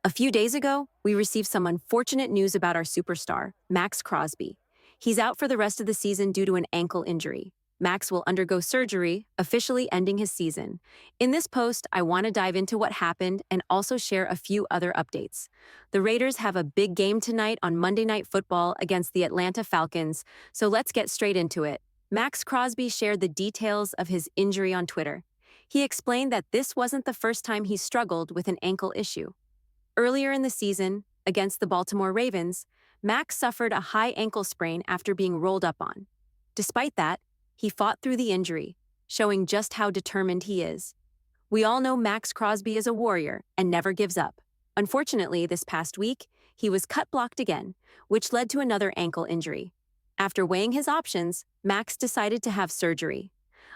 A few days ago, we received some unfortunate news about our superstar, Maxx Crosby. He's out for the rest of the season due to an ankle injury. Max will undergo surgery, officially ending his season. In this post, I want to dive into what happened and also share a few other updates. The Raiders have a big game tonight on Monday Night Football against the Atlanta Falcons, so let's get straight into it. Maxx Crosby shared the details of his injury on Twitter. He explained that this wasn't the first time he struggled with an ankle issue. Earlier in the season, against the Baltimore Ravens, Max suffered a high ankle sprain after being rolled up on. Despite that, he fought through the injury, showing just how determined he is. We all know Maxx Crosby is a warrior and never gives up. Unfortunately, this past week, he was cut-blocked again, which led to another ankle injury. After weighing his options, Max decided to have surgery.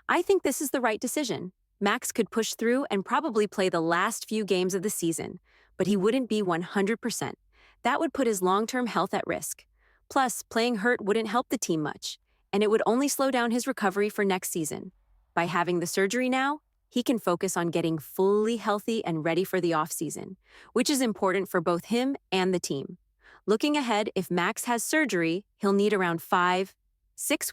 I think this is the right decision. Max could push through and probably play the last few games of the season, but he wouldn't be 100%. That would put his long-term health at risk. Plus, playing hurt wouldn't help the team much, and it would only slow down his recovery for next season. By having the surgery now, he can focus on getting fully healthy and ready for the offseason, which is important for both him and the team. Looking ahead, if Max has surgery, he'll need around 5-6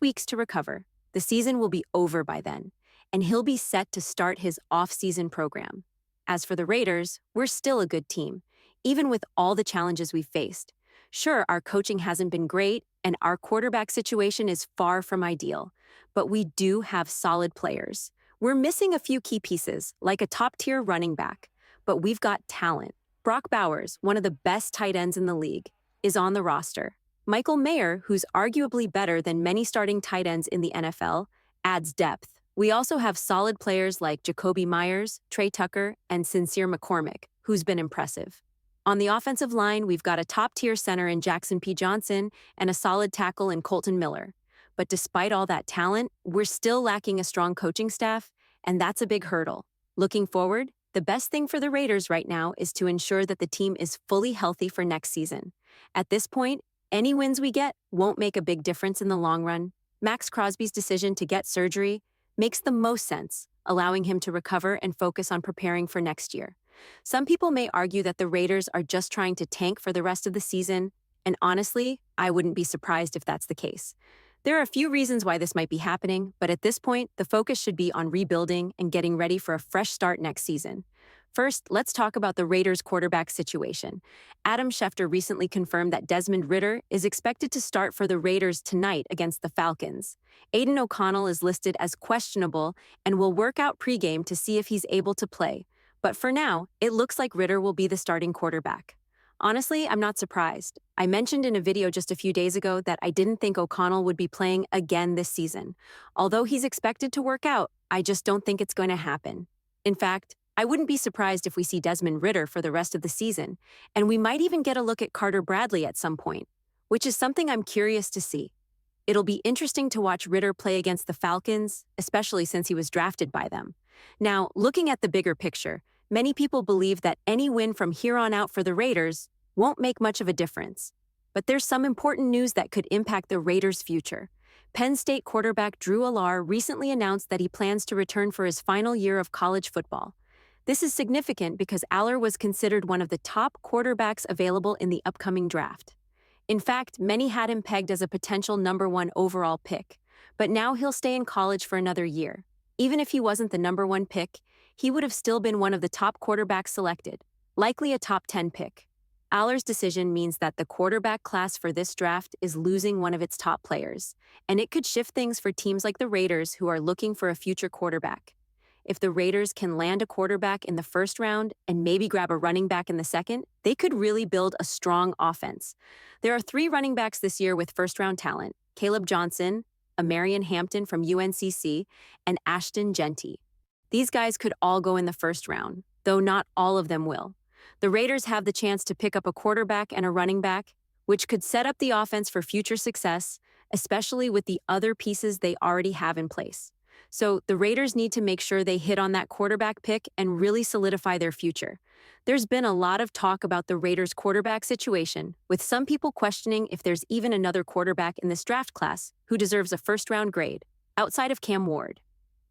weeks to recover. The season will be over by then, and he'll be set to start his off-season program. As for the Raiders, we're still a good team, even with all the challenges we've faced. Sure, our coaching hasn't been great, and our quarterback situation is far from ideal, but we do have solid players. We're missing a few key pieces, like a top-tier running back, but we've got talent. Brock Bowers, one of the best tight ends in the league, is on the roster. Michael Mayer, who's arguably better than many starting tight ends in the NFL, adds depth. We also have solid players like Jacoby Myers, Trey Tucker, and Sincere McCormick, who's been impressive. On the offensive line, we've got a top-tier center in Jackson P. Johnson and a solid tackle in Colton Miller. But despite all that talent, we're still lacking a strong coaching staff, and that's a big hurdle. Looking forward, the best thing for the Raiders right now is to ensure that the team is fully healthy for next season. At this point, any wins we get won't make a big difference in the long run. Maxx Crosby's decision to get surgery makes the most sense, allowing him to recover and focus on preparing for next year. Some people may argue that the Raiders are just trying to tank for the rest of the season, and honestly, I wouldn't be surprised if that's the case. There are a few reasons why this might be happening, but at this point, the focus should be on rebuilding and getting ready for a fresh start next season. First, let's talk about the Raiders' quarterback situation. Adam Schefter recently confirmed that Desmond Ridder is expected to start for the Raiders tonight against the Falcons. Aiden O'Connell is listed as questionable and will work out pregame to see if he's able to play. But for now, it looks like Ridder will be the starting quarterback. Honestly, I'm not surprised. I mentioned in a video just a few days ago that I didn't think O'Connell would be playing again this season. Although he's expected to work out, I just don't think it's going to happen. In fact, I wouldn't be surprised if we see Desmond Ridder for the rest of the season, and we might even get a look at Carter Bradley at some point, which is something I'm curious to see. It'll be interesting to watch Ridder play against the Falcons, especially since he was drafted by them. Now, looking at the bigger picture, many people believe that any win from here on out for the Raiders won't make much of a difference. But there's some important news that could impact the Raiders' future. Penn State quarterback Drew Allar recently announced that he plans to return for his final year of college football. This is significant because Allar was considered one of the top quarterbacks available in the upcoming draft. In fact, many had him pegged as a potential #1 overall pick, but now he'll stay in college for another year. Even if he wasn't the #1 pick, he would have still been one of the top quarterbacks selected, likely a top 10 pick. Allar's decision means that the quarterback class for this draft is losing one of its top players, and it could shift things for teams like the Raiders who are looking for a future quarterback. If the Raiders can land a quarterback in the first round and maybe grab a running back in the second, they could really build a strong offense. There are 3 running backs this year with first-round talent: Caleb Johnson, Amarian Hampton from UNCC, and Ashton Genty. These guys could all go in the first round, though not all of them will. The Raiders have the chance to pick up a quarterback and a running back, which could set up the offense for future success, especially with the other pieces they already have in place. So the Raiders need to make sure they hit on that quarterback pick and really solidify their future. There's been a lot of talk about the Raiders' quarterback situation, with some people questioning if there's even another quarterback in this draft class who deserves a first-round grade, outside of Cam Ward.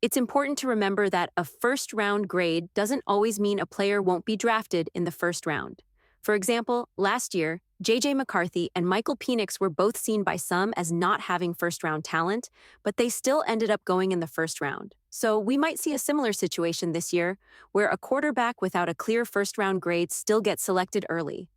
It's important to remember that a first-round grade doesn't always mean a player won't be drafted in the first round. For example, last year, J.J. McCarthy and Michael Penix were both seen by some as not having first-round talent, but they still ended up going in the first round. So we might see a similar situation this year, where a quarterback without a clear first-round grade still gets selected early.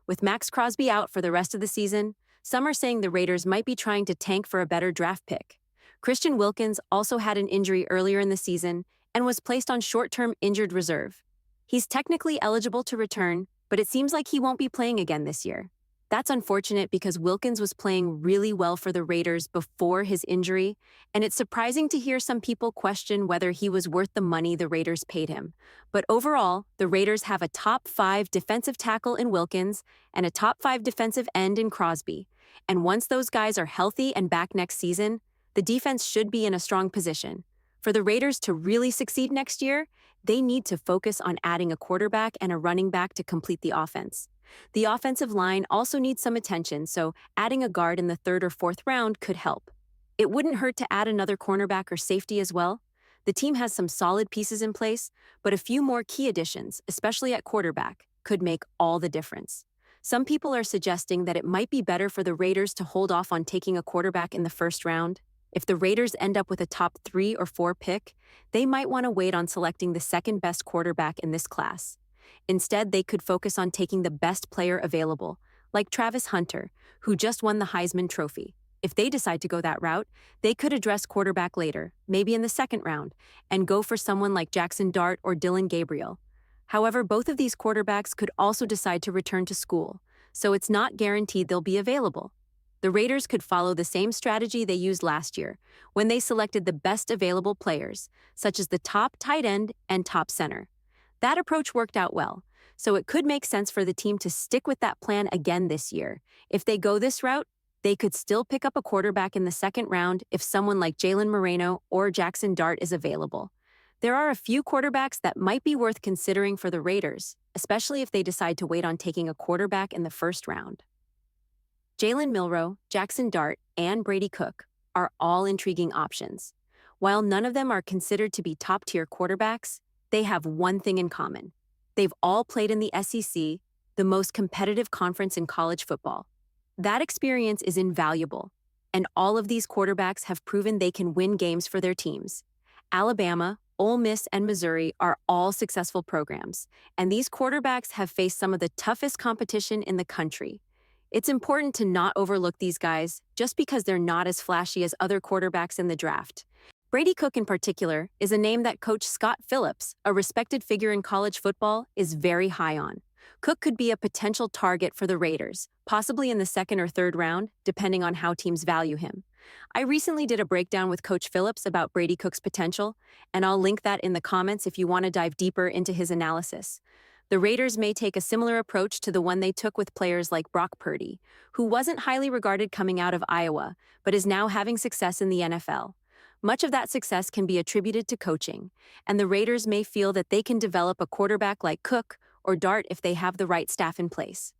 With Maxx Crosby out for the rest of the season, some are saying the Raiders might be trying to tank for a better draft pick. Christian Wilkins also had an injury earlier in the season and was placed on short-term injured reserve. He's technically eligible to return, but it seems like he won't be playing again this year. That's unfortunate because Wilkins was playing really well for the Raiders before his injury, and it's surprising to hear some people question whether he was worth the money the Raiders paid him. But overall, the Raiders have a top 5 defensive tackle in Wilkins and a top 5 defensive end in Crosby. And once those guys are healthy and back next season, the defense should be in a strong position. For the Raiders to really succeed next year, they need to focus on adding a quarterback and a running back to complete the offense. The offensive line also needs some attention, so adding a guard in the 3rd or 4th round could help. It wouldn't hurt to add another cornerback or safety as well. The team has some solid pieces in place, but a few more key additions, especially at quarterback, could make all the difference. Some people are suggesting that it might be better for the Raiders to hold off on taking a quarterback in the 1st round. If the Raiders end up with a top 3 or 4 pick, they might want to wait on selecting the 2nd best quarterback in this class. Instead, they could focus on taking the best player available, like Travis Hunter, who just won the Heisman Trophy. If they decide to go that route, they could address quarterback later, maybe in the 2nd round, and go for someone like Jackson Dart or Dillon Gabriel. However, both of these quarterbacks could also decide to return to school, so it's not guaranteed they'll be available. The Raiders could follow the same strategy they used last year, when they selected the best available players, such as the top tight end and top center. That approach worked out well, so it could make sense for the team to stick with that plan again this year. If they go this route, they could still pick up a quarterback in the 2nd round if someone like Jalen Moreno or Jackson Dart is available. There are a few quarterbacks that might be worth considering for the Raiders, especially if they decide to wait on taking a quarterback in the 1st round. Jalen Milroe, Jackson Dart, and Brady Cook are all intriguing options. While none of them are considered to be top-tier quarterbacks, they have one thing in common. They've all played in the SEC, the most competitive conference in college football. That experience is invaluable, and all of these quarterbacks have proven they can win games for their teams. Alabama, Ole Miss, and Missouri are all successful programs, and these quarterbacks have faced some of the toughest competition in the country. It's important to not overlook these guys just because they're not as flashy as other quarterbacks in the draft. Brady Cook in particular is a name that Coach Scott Phillips, a respected figure in college football, is very high on. Cook could be a potential target for the Raiders, possibly in the 2nd or 3rd round, depending on how teams value him. I recently did a breakdown with Coach Phillips about Brady Cook's potential, and I'll link that in the comments if you want to dive deeper into his analysis. The Raiders may take a similar approach to the one they took with players like Brock Purdy, who wasn't highly regarded coming out of Iowa, but is now having success in the NFL. Much of that success can be attributed to coaching, and the Raiders may feel that they can develop a quarterback like Cook or Dart if they have the right staff in place.